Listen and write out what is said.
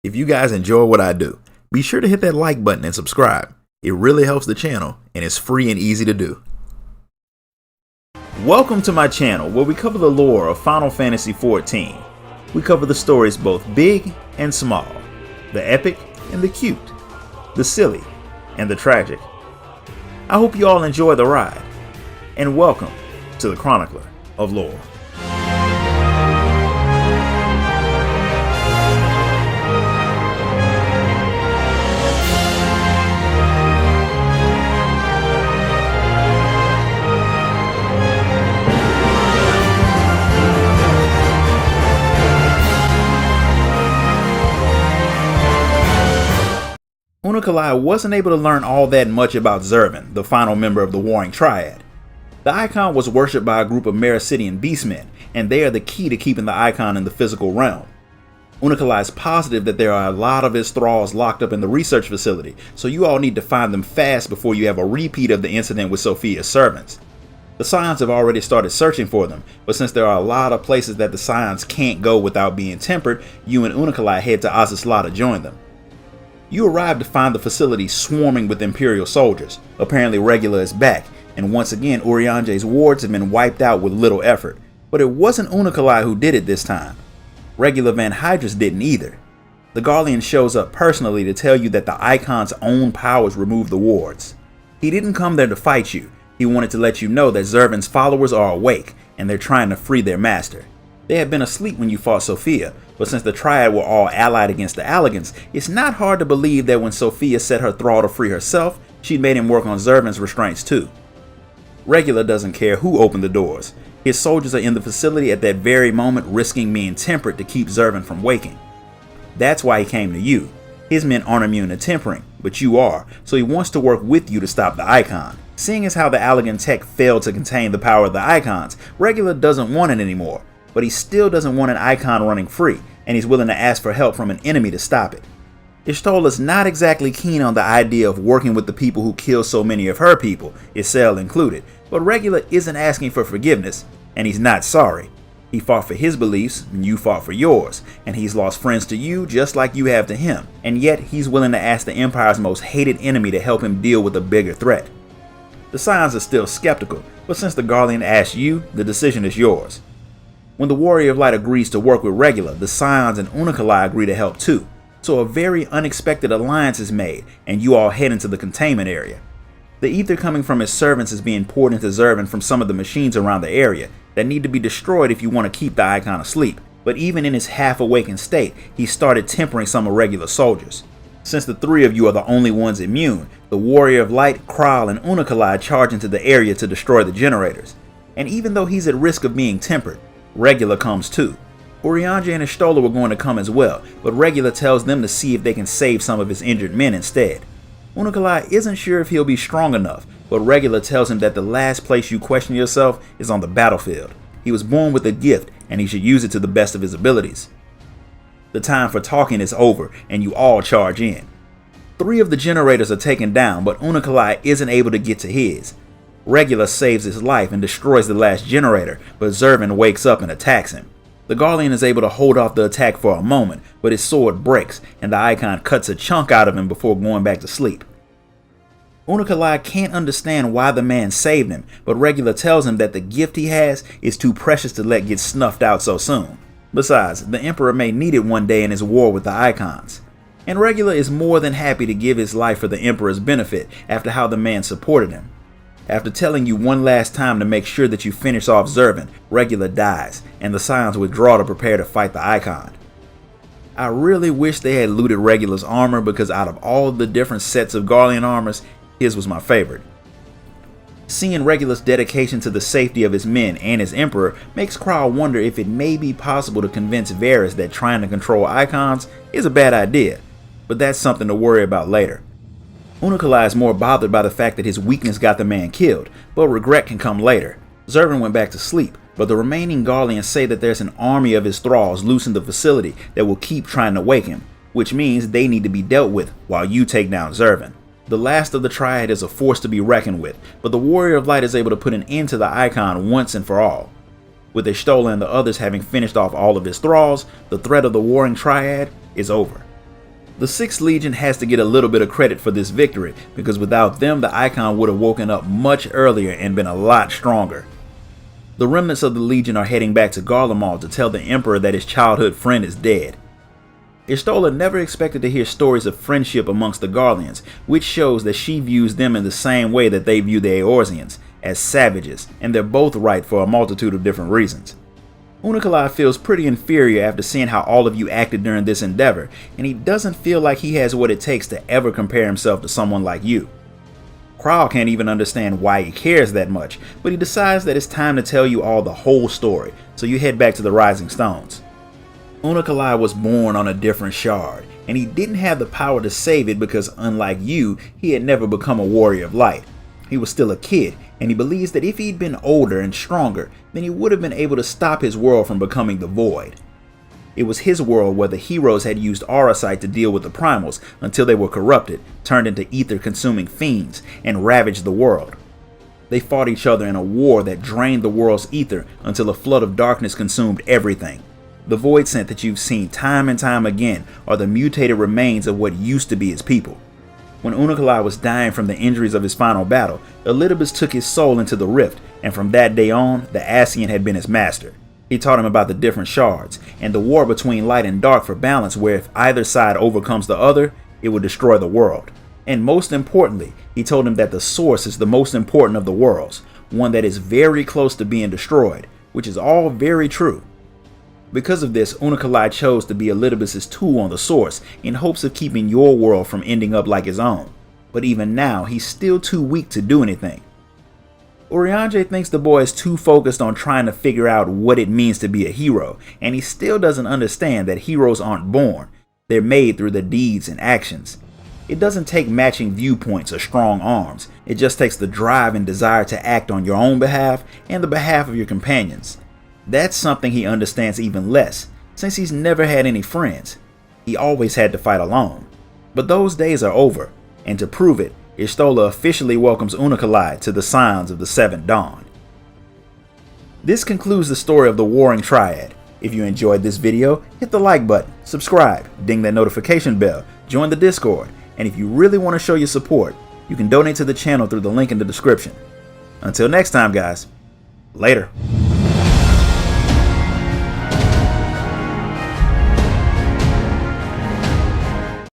If you guys enjoy what I do, be sure to hit that like button and subscribe. It really helps the channel and it's free and easy to do. Welcome to my channel where we cover the lore of Final Fantasy XIV. We cover the stories both big and small, the epic and the cute, the silly and the tragic. I hope you all enjoy the ride, and welcome to the Chronicler of Lore. Chronicler wasn't able to learn all that much about Zurvan, the final member of the Warring Triad. The Icon was worshipped by a group of Mericidian beastmen, and they are the key to keeping the Icon in the physical realm. Chronicler is positive that there are a lot of his thralls locked up in the research facility, so you all need to find them fast before you have a repeat of the incident with Sophia's servants. The Scions have already started searching for them, but since there are a lot of places that the Scions can't go without being tempered, you and Chronicler head to Azazla to join them. You arrive to find the facility swarming with Imperial soldiers. Apparently Regula is back, and once again Urianger's wards have been wiped out with little effort. But it wasn't Chronicler who did it this time. Regula Van Hydrus didn't either. The Garlean shows up personally to tell you that the Icon's own powers removed the wards. He didn't come there to fight you. He wanted to let you know that Zurvan's followers are awake, and they're trying to free their master. They had been asleep when you fought Sophia, but since the Triad were all allied against the Alligans, it's not hard to believe that when Sophia set her thrall to free herself, she made him work on Zurvan's restraints too. Regula doesn't care who opened the doors. His soldiers are in the facility at that very moment, risking being tempered to keep Zurvan from waking. That's why he came to you. His men aren't immune to tempering, but you are, so he wants to work with you to stop the Icon. Seeing as how the Alligan tech failed to contain the power of the Icons, Regula doesn't want it anymore. But he still doesn't want an Icon running free, and he's willing to ask for help from an enemy to stop it. Y'shtola's not exactly keen on the idea of working with the people who killed so many of her people, Ysel included, but Regula isn't asking for forgiveness, and he's not sorry. He fought for his beliefs, and you fought for yours, and he's lost friends to you just like you have to him, and yet he's willing to ask the Empire's most hated enemy to help him deal with a bigger threat. The Scions are still skeptical, but since the Garlean asked you, the decision is yours. When the Warrior of Light agrees to work with Regula, the Scions and Chronicler agree to help too. So a very unexpected alliance is made, and you all head into the containment area. The ether coming from his servants is being poured into Zurvan from some of the machines around the area that need to be destroyed if you want to keep the Icon asleep. But even in his half-awakened state, he started tempering some of Regula's soldiers. Since the three of you are the only ones immune, the Warrior of Light, Kral, and Chronicler charge into the area to destroy the generators. And even though he's at risk of being tempered, Regula comes too. Urianger and Y'shtola were going to come as well, but Regula tells them to see if they can save some of his injured men instead. Chronicler isn't sure if he'll be strong enough, but Regula tells him that the last place you question yourself is on the battlefield. He was born with a gift, and he should use it to the best of his abilities. The time for talking is over, and you all charge in. 3 of the generators are taken down, but Chronicler isn't able to get to his. Regula saves his life and destroys the last generator, but Zurvan wakes up and attacks him. The Garlean is able to hold off the attack for a moment, but his sword breaks and the Icon cuts a chunk out of him before going back to sleep. Chronicler can't understand why the man saved him, but Regula tells him that the gift he has is too precious to let get snuffed out so soon. Besides, the Emperor may need it one day in his war with the Icons. And Regula is more than happy to give his life for the Emperor's benefit after how the man supported him. After telling you one last time to make sure that you finish off Zurvan, Regula dies, and the Scions withdraw to prepare to fight the Icon. I really wish they had looted Regula's armor because out of all of the different sets of Garlean armors, his was my favorite. Seeing Regula's dedication to the safety of his men and his Emperor makes Kral wonder if it may be possible to convince Varys that trying to control Icons is a bad idea, but that's something to worry about later. Chronicler is more bothered by the fact that his weakness got the man killed, but regret can come later. Zurvan went back to sleep, but the remaining Garleans say that there's an army of his thralls loose in the facility that will keep trying to wake him, which means they need to be dealt with while you take down Zurvan. The last of the Triad is a force to be reckoned with, but the Warrior of Light is able to put an end to the Icon once and for all. With Y'shtola and the others having finished off all of his thralls, the threat of the Warring Triad is over. The 6th Legion has to get a little bit of credit for this victory, because without them the Icon would have woken up much earlier and been a lot stronger. The remnants of the Legion are heading back to Garlemald to tell the Emperor that his childhood friend is dead. Y'shtola never expected to hear stories of friendship amongst the Garleans, which shows that she views them in the same way that they view the Eorzeans, as savages, and they're both right for a multitude of different reasons. Unakalai feels pretty inferior after seeing how all of you acted during this endeavor, and he doesn't feel like he has what it takes to ever compare himself to someone like you. Krall can't even understand why he cares that much, but he decides that it's time to tell you all the whole story, so you head back to the Rising Stones. Unakalai was born on a different shard, and he didn't have the power to save it because, unlike you, he had never become a warrior of light. He was still a kid, and he believes that if he'd been older and stronger, then he would have been able to stop his world from becoming the Void. It was his world where the heroes had used Auracite to deal with the primals until they were corrupted, turned into ether-consuming fiends, and ravaged the world. They fought each other in a war that drained the world's ether until a flood of darkness consumed everything. The Void Scent that you've seen time and time again are the mutated remains of what used to be his people. When Unakalai was dying from the injuries of his final battle, Elidibus took his soul into the rift, and from that day on, the Ascian had been his master. He taught him about the different shards, and the war between light and dark for balance, where if either side overcomes the other, it will destroy the world. And most importantly, he told him that the source is the most important of the worlds, one that is very close to being destroyed, which is all very true. Because of this, Unakalai chose to be Elidibus' tool on the source in hopes of keeping your world from ending up like his own. But even now, he's still too weak to do anything. Urianger thinks the boy is too focused on trying to figure out what it means to be a hero, and he still doesn't understand that heroes aren't born, they're made through their deeds and actions. It doesn't take matching viewpoints or strong arms, it just takes the drive and desire to act on your own behalf and the behalf of your companions. That's something he understands even less, since he's never had any friends. He always had to fight alone. But those days are over, and to prove it, Y'shtola officially welcomes Unakalai to the Scions of the Seventh Dawn. This concludes the story of the Warring Triad. If you enjoyed this video, hit the like button, subscribe, ding that notification bell, join the Discord, and if you really want to show your support, you can donate to the channel through the link in the description. Until next time guys, later.